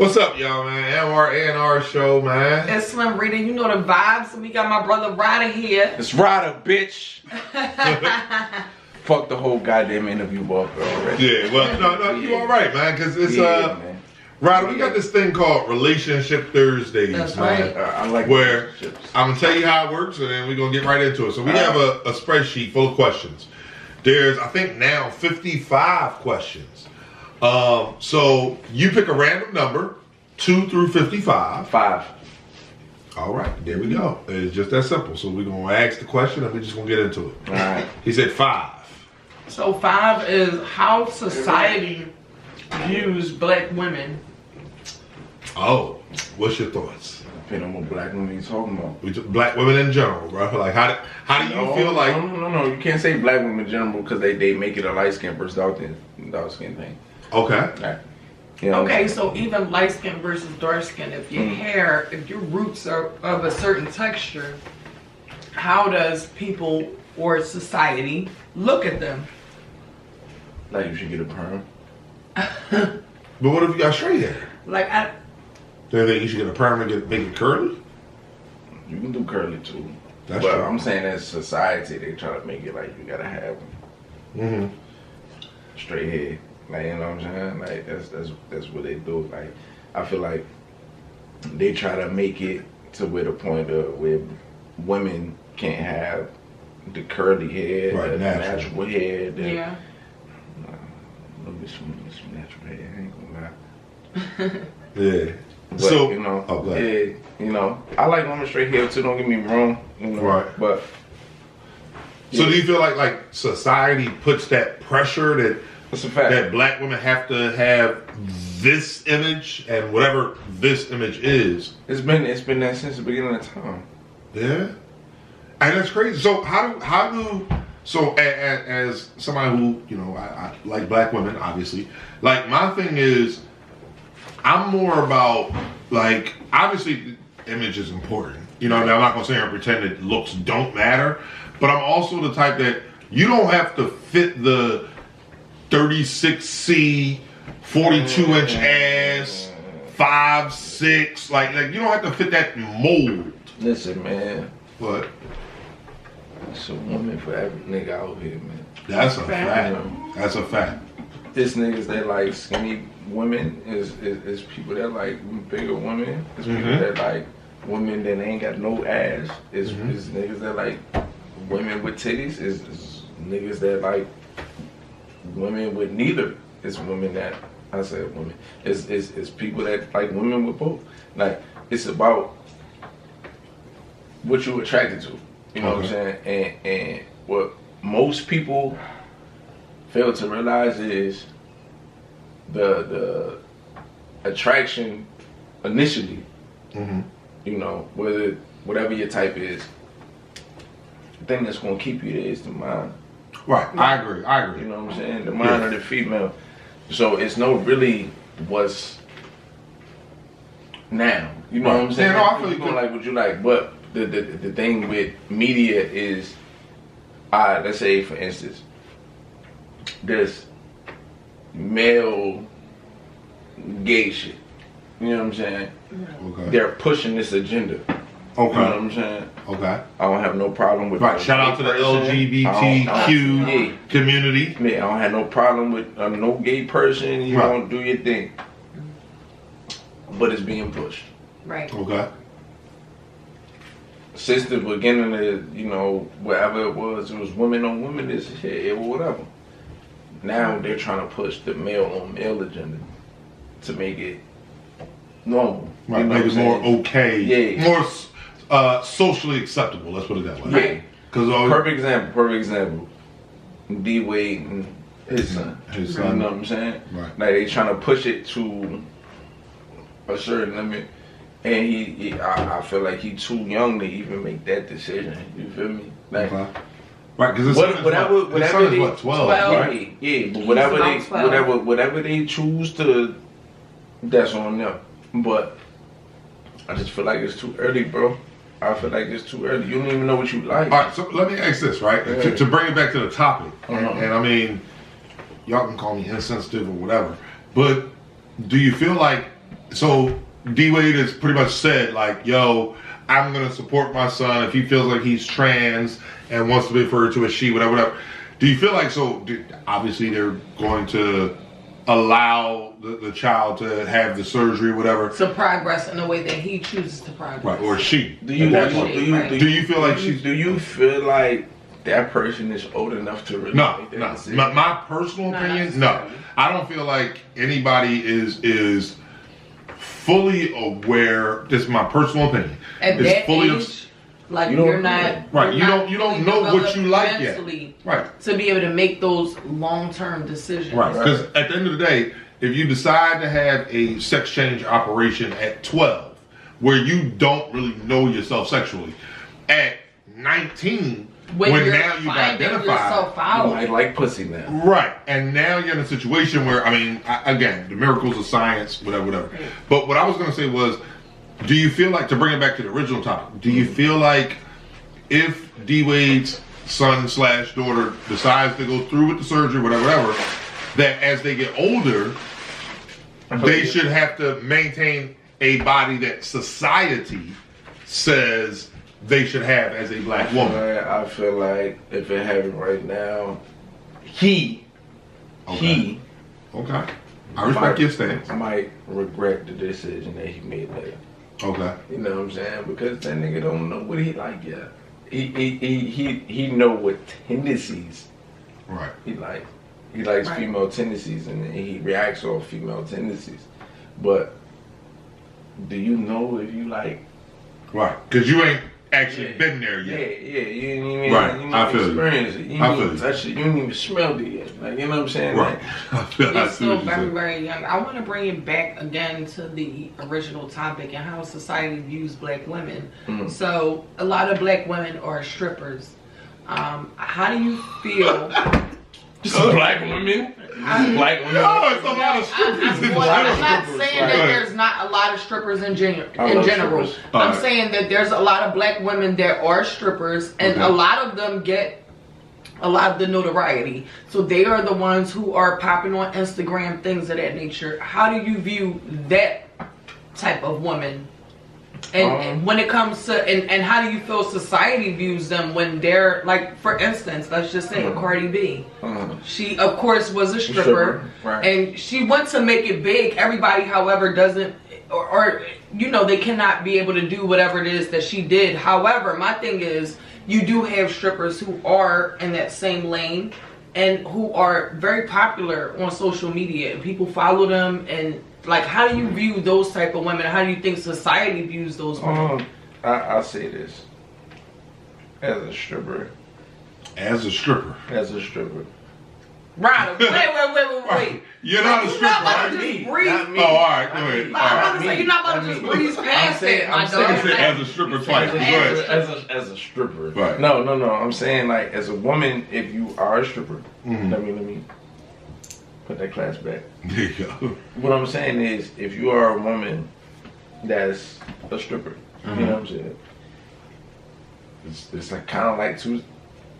What's up, y'all, man? MR show, man. It's Slim Rita. You know the vibes. So we got my brother Ryda here. It's Ryda, bitch. Fuck the whole goddamn interview ball already. Yeah, well, no, you all right, man, because it's, man. Ryda, we got this thing called Relationship Thursdays, That's man. right. I like where relationships. I'm going to tell you how it works, and then we're going to get right into it. So we have a spreadsheet full of questions. There's, I think now, 55 questions. So you pick a random number, 2 through 55. 5. All right, there we go. It's just that simple. So we're going to ask the question, and we're just going to get into it. All right. He said 5. So 5 is how society views black women. Oh, what's your thoughts? Depending on what black women you talking about. Black women in general, bro. Like, how do you feel like? No. You can't say black women in general because they make it a light skin versus dark skin thing. Okay. Right. You know Okay, so even light skin versus dark skin, if your hair, if your roots are of a certain texture, how does people or society look at them? Like you should get a perm. But what if you got straight hair? Like Do you think you should get a perm and make it curly? You can do curly too. That's but true. I'm saying as society, they try to make it like you gotta have straight hair. Like, you know what I'm saying? Like that's what they do. Like I feel like they try to make it to where the point of where women can't have the curly hair, Right, the natural. natural hair. yeah. Look at some natural hair. I ain't gonna lie. Yeah. But, So you know, oh, go ahead. yeah, you know, I like women straight hair too. Don't get me wrong, you know, Right. But So do you feel like society puts that pressure that it's a fact. that black women have to have this image and whatever this image is? It's been that since the beginning of time. Yeah. And that's crazy. So how do so as somebody who, you know, I like black women, obviously, like my thing is I'm more about, like, obviously image is important. You know, I'm not gonna say and pretend that looks don't matter, but I'm also the type that you don't have to fit the 36C, 42-inch ass, 5'6", like you don't have to fit that mold. Listen, man, But it's a woman for every nigga out here, man. that's a fact. That's a fact. This niggas that like skinny women is people that like bigger women. It's people that like women that ain't got no ass. It's niggas that like women with titties. Is niggas that like women with neither. It's women that I said women. It's people that like women with both. Like it's about what you attracted to. You know what I'm saying? And what most people fail to realize is the attraction initially. You know, whatever your type is, the thing that's gonna keep you there is the mind. Right, I agree. You know what I'm saying? The mind of the female. So it's no really what's now. You know what I'm saying? Yeah, no, I feel you. Don't like what you like, but the thing with media is, let's say for instance, this male gay shit. You know what I'm saying? Okay. They're pushing this agenda. Okay. You know what I'm saying? Okay. I don't have no problem with Right. Shout out to the LGBTQ community. Man, I don't have no problem with no gay person. You don't do your thing, but it's being pushed. Right. Okay. Since the beginning of, you know, wherever it was women on women, this shit, or whatever. Now they're trying to push the male on male agenda to make it normal. Right. You know Make it what I'm more saying? okay. Yeah. More socially acceptable. Let's put it that way. Yeah. Because Perfect example. Dee Waynes and his son. His You son. know what I'm saying? Right. Like they trying to push it to a certain limit, and I feel like he too young to even make that decision. You feel me? Like, right, because his son is what, 12? Right? Yeah, but whatever they choose to, that's on them. But I just feel like it's too early, bro. I feel like it's too early. You don't even know what you like. All right, so let me ask this, right? Yeah. To bring it back to the topic, and I mean, y'all can call me insensitive or whatever, but do you feel like So D Wade has pretty much said like, yo, I'm gonna support my son if he feels like he's trans and wants to be referred to as she, whatever. Do you feel like obviously they're going to allow the child to have the surgery, whatever, to progress in the way that he chooses to progress, right? Or she? Do you feel like she's? Do you feel like that person is old enough to really No, make that no. decision? My personal opinion, no. I don't feel like anybody is fully aware. This is my personal opinion. At is that fully age, like you're not right. You not don't know what you like yet. Right. To be able to make those long-term decisions. Right. Because at the end of the day, if you decide to have a sex change operation at 12, where you don't really know yourself sexually, at 19, when now you've identified, I like pussy now. Right. And now you're in a situation where, I mean, again, the miracles of science, whatever. But what I was going to say was, do you feel like, to bring it back to the original topic, do you feel like if D Wade's son/daughter decides to go through with the surgery, whatever, that as they get older, they should have to maintain a body that society says they should have as a black woman? I feel like if it happened right now, he, Okay. I respect your stance. might regret the decision that he made later. Okay. You know what I'm saying? Because that nigga don't know what he like yet. He know what tendencies Right. he like. He likes female tendencies and he reacts off female tendencies. But do you know if you like? Right. Because you ain't actually been there yet. Yeah, you ain't even Right. I feel experience you. it. You ain't even touch it. You ain't even smelled it yet. Like, you know what I'm saying? Right. You're still very, very young. I want to bring it back again to the original topic and how society views black women. So a lot of black women are strippers. How do you feel? Just black women. Black women. No, it's a lot of strippers in general. I'm not saying that there's not a lot of strippers in general. I'm saying that there's a lot of black women that are strippers, and a lot of them get a lot of the notoriety. So they are the ones who are popping on Instagram, things of that nature. How do you view that type of woman? And when it comes to, and how do you feel society views them when they're, like, for instance, let's just say Cardi B. She, of course, was a stripper. And she went to make it big. Everybody, however, doesn't, or, you know, they cannot be able to do whatever it is that she did. However, my thing is, you do have strippers who are in that same lane and who are very popular on social media. And people follow them and... Like, how do you view those type of women? How do you think society views those women? I'll say this. As a stripper. Ryda, wait. You're not a stripper, right? Not me. Oh, all right, go ahead. I'm about to say, you're not about to just breeze past it, my dog. As a stripper twice. Go ahead. As a stripper. Right. No. I'm saying, like, as a woman, if you are a stripper, let me put that class back. There you go. What I'm saying is, if you are a woman that's a stripper, you know what I'm saying? It's like kind of like two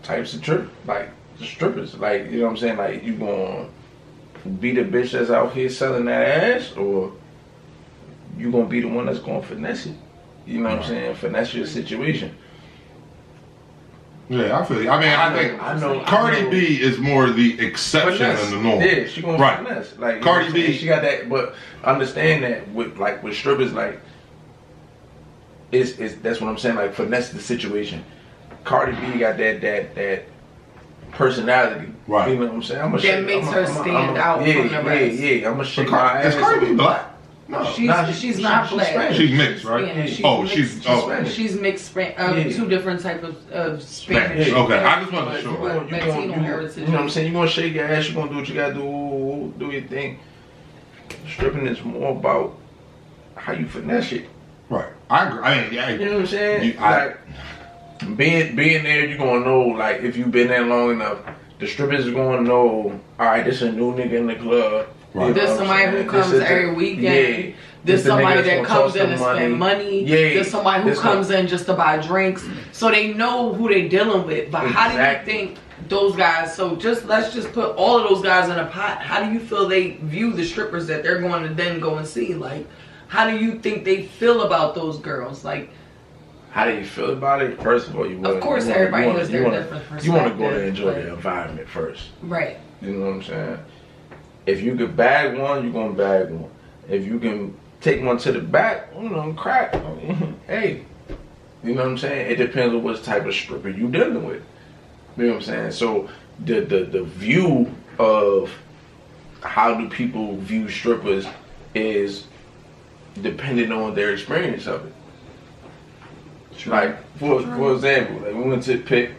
types of strippers. Like, you know what I'm saying? Like, you gonna be the bitch that's out here selling that ass, or you gonna be the one that's gonna finesse it? You know what I'm saying? Finesse your situation. Yeah, I feel you. I mean, I think Cardi B is more the exception than the norm. Yeah, she gonna finesse. Like, Cardi B, she got that. But understand that with strippers, like, it's that's what I'm saying. Like, finesse the situation. Cardi B got that personality. Right. You know what I'm saying? That makes her stand out from the rest. Yeah. I'm gonna shake my ass. Is Cardi B black? No, she's not black. She's mixed, right? She's mixed. Two different types of Spanish. Okay, I just want to show. Latino heritage. You know what I'm saying? You gonna shake your ass. You gonna do what you gotta do your thing. Stripping is more about how you finesse it. Right. I agree. I mean, yeah. You know what I'm saying? Like, being there, you gonna know. Like, if you've been there long enough, the strippers is gonna know. All right, this is a new nigga in the club. Right. There's somebody who comes every weekend. Yeah. There's somebody that comes in to spend money. Yeah. There's somebody who comes in just to buy drinks. So they know who they're dealing with. But how do you think those guys, let's just put all of those guys in a pot. How do you feel they view the strippers that they're going to then go and see? Like, how do you think they feel about those girls? Like, how do you feel about it? First of all, everybody has their different perspective. You want to go there and enjoy the environment first. Right. You know what I'm saying? If you can bag one, you're going to bag one. If you can take one to the back, crack. I mean, hey, you know what I'm saying? It depends on what type of stripper you dealing with. You know what I'm saying? So the view of how do people view strippers is dependent on their experience of it. True. Like, for example, like we went to Pick,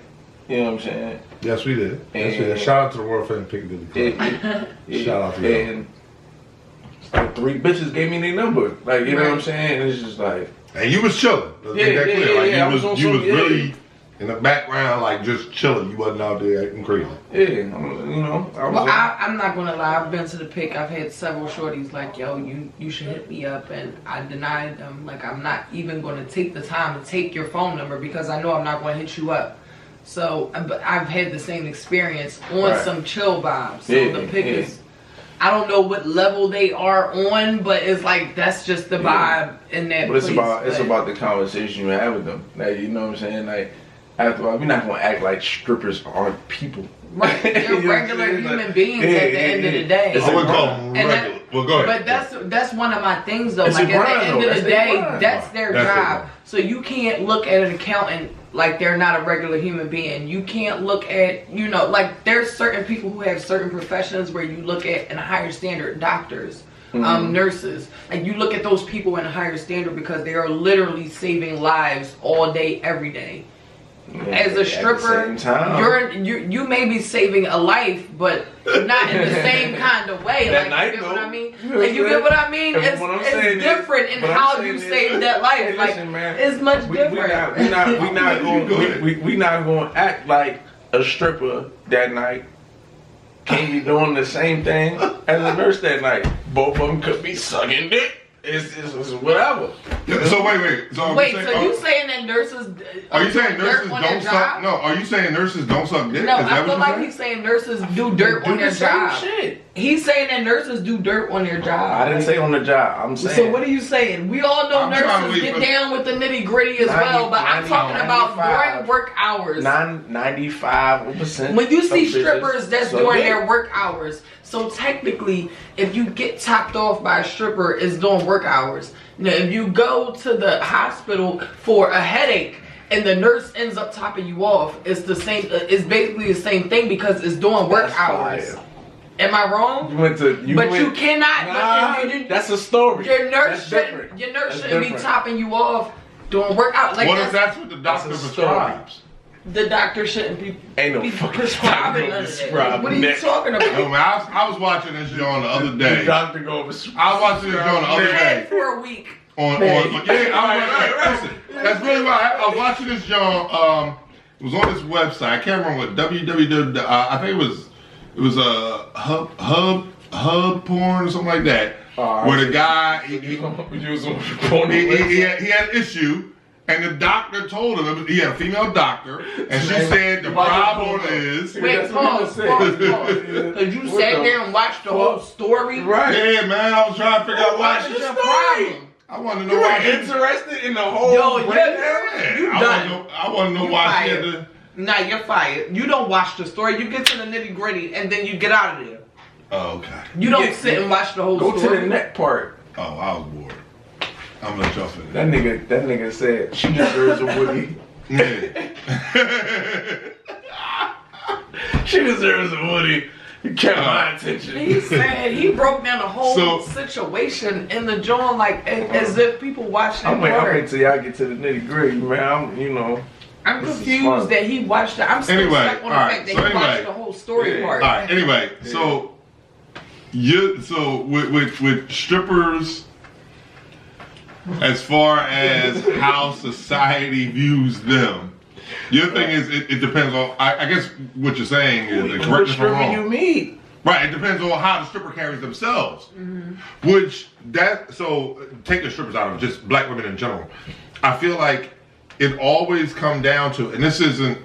you know what I'm saying? Yes, we did. Yes, we did. Shout out to the world famous Piccadilly Club. Shout out to them. And like 3 bitches gave me their number. Like, you know what I'm saying? And it's just like... And you was chilling. Let's make that clear. Like, you was really in the background, like, just chilling. You wasn't out there acting crazy. Yeah, you know. I'm not gonna lie. I've been to the Pick. I've had several shorties like, yo, you should hit me up, and I denied them. Like, I'm not even gonna take the time to take your phone number because I know I'm not gonna hit you up. So, but I've had the same experience on some chill vibes. So the Pick is, I don't know what level they are on, but it's like that's just the vibe in that place. It's about the conversation you have with them. Like, you know what I'm saying? Like, after all, we're not gonna act like strippers aren't people. Right, they're regular human beings at the end of the day. I would call them regular. Well, go ahead. But that's one of my things though. Like, at the end of the day, that's their job. So you can't look at an accountant like they're not a regular human being. You can't look at, like there's certain people who have certain professions where you look at in a higher standard, doctors, nurses. Like, you look at those people in a higher standard because they are literally saving lives all day, every day. As a stripper, you may be saving a life, but not in the same kind of way. Like, you get what I mean? Like, you get what I mean? It's different in how you save that life. Like, it's much different. We not going to act like a stripper that night can't be doing the same thing as a nurse that night. Both of them could be sucking dick. It's whatever. So wait. So you saying that nurses? Are you saying nurses don't suck? No. Are you saying nurses don't suck dick? No, I feel like he's saying nurses do dirt on their job. Shit. He's saying that nurses do dirt on their job. I didn't say on the job. I'm saying. So what are you saying? We all know nurses get down with the nitty gritty as well, but I'm talking about during work hours. 95%. When you see strippers, that's during their work hours. So technically, if you get topped off by a stripper, it's during work hours. Now, if you go to the hospital for a headache and the nurse ends up topping you off, it's the same. It's basically the same thing because it's during work hours. Fire. Am I wrong? You cannot. That's a story. Your nurse shouldn't be topping you off during work hours. Like, what if that's what the doctor prescribes? The doctor shouldn't be prescribing none of that. What are you talking about? No, man, I was watching this show on the other day. The doctor go I was watching this show on the other day. For a week. Listen, that's really why I was watching this show. It was on this website. I can't remember what WWII. I think it was a hub porn or something like that. Where the guy he had an issue. And the doctor told him, he had a female doctor, and she said the problem is... Wait, pause. Because you sat there and watched the whole story? Right. Yeah, man, I was trying to figure out what's your problem. I want to know why you're interested in the whole... You done. I want to know why she had to... Nah, you're fired. You don't watch the story. You get to the nitty gritty, and then you get out of there. Oh, okay. You don't sit and watch the whole story. Go to the neck part. Oh, I was bored. I'm gonna let y'all finish. That nigga said she deserves a Woody. Yeah. She deserves a Woody. You kept my attention. He said he broke down the whole situation in the joint like as if people watched it. I'm waiting till y'all get to the nitty gritty, man. I'm confused that he watched it. I'm still stuck on the fact that he watched the whole story part. All right. Anyway, so with strippers. As far as how society views them, your thing is it depends on. I guess what you're saying is correct if I'm wrong. You meet right? It depends on how the stripper carries themselves. Mm-hmm. So take the strippers out of just black women in general. I feel like it always come down to, and this isn't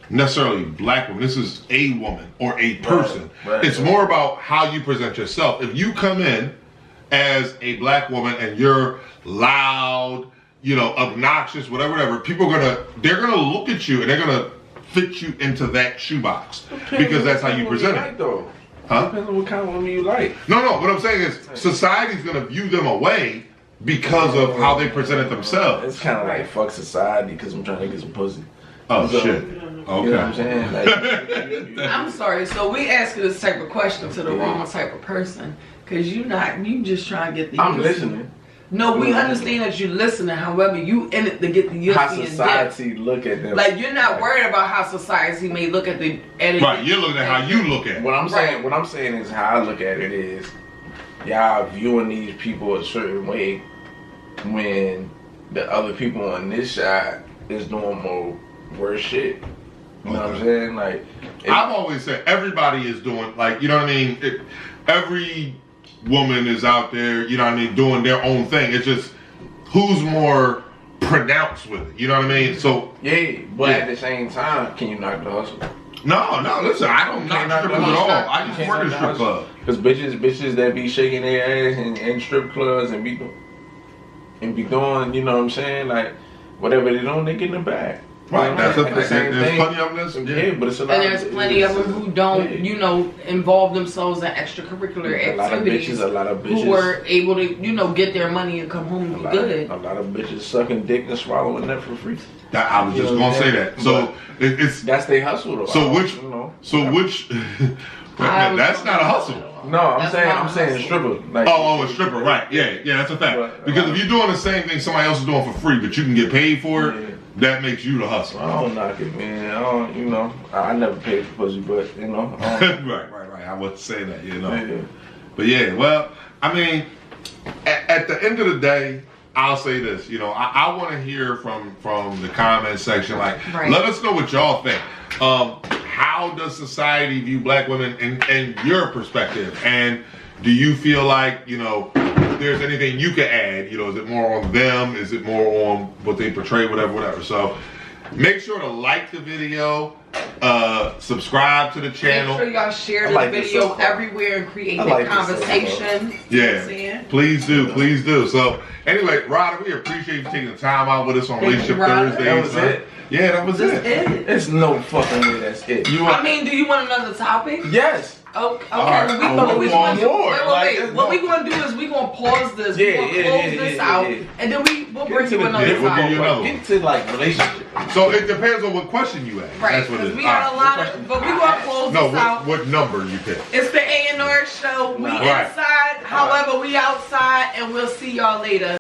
necessarily black women. This is a woman or a person. Right, it's more about how you present yourself. If you come in as a black woman and you're loud, you know, obnoxious, whatever, people they're gonna look at you and they're gonna fit you into that shoebox because that's how you present it. Huh? Depends on what kind of woman you like. No, what I'm saying is society's gonna view them away because of how they presented themselves. It's kind of like fuck society because I'm trying to get some pussy. Oh so, shit. Okay. You know what I'm saying? Like, I'm sorry. So we asking this type of question to the wrong type of person because you just trying to get the. I'm listening. No, we understand that you're listening. However, you in it to get the how society look at them. Like you're not worried about how society may look at the. Right, you're looking at how you look at it. What I'm saying is how I look at it is, y'all viewing these people a certain way when the other people on this side is doing more worse shit. You know what I'm saying? Like, I've always said everybody is doing, like, you know what I mean? Every woman is out there, you know what I mean, doing their own thing. It's just who's more pronounced with it. You know what I mean? So yeah, but at the same time, can you knock the hustle? No, listen, I don't knock strippers at all. I just work in strip club. Because bitches that be shaking their ass in strip clubs and be doing, you know what I'm saying, like whatever they doing, they get in the bag. Right, that's there's plenty of them. Yeah, but it's a lot. And there's plenty of them who don't, you know, involve themselves in extracurricular activities. A lot of bitches who were able to, you know, get their money and come home and be good. A lot of bitches sucking dick and swallowing that for free. I was just gonna say that. So that's their hustle though. So which that's not a hustle. No, I'm saying stripper. Like, a stripper, right? Yeah, that's a fact. Because if you're doing the same thing somebody else is doing for free, but you can get paid for it. That makes you the hustler. I don't knock it, man. I don't, you know, I never paid for pussy, but you know. Right. I wouldn't say that, you know. Yeah. But yeah, well, I mean, at the end of the day, I'll say this. You know, I want to hear from the comment section. Like, let us know what y'all think. How does society view black women in your perspective? And do you feel like, you know, there's anything you can add, you know, is it more on them? Is it more on what they portray, whatever. So make sure to like the video, subscribe to the channel. Make sure y'all share the video everywhere and create that conversation. Yeah, please do. So anyway, Ryda, we appreciate you taking the time out with us on Relationship Thursday. That was it. Yeah, that was it. It's no fucking way that's it. I mean, do you want another topic? Yes. Okay. What we gonna do? What we gonna do is we gonna pause this. We're gonna close this out, and then we'll bring you another topic. Get to like relationship. So it depends on what question you ask. Right. That's what it is. We got a lot of, but we gonna close this out. What number you pick? It's the A&R show. We inside, however we outside, and we'll see y'all later.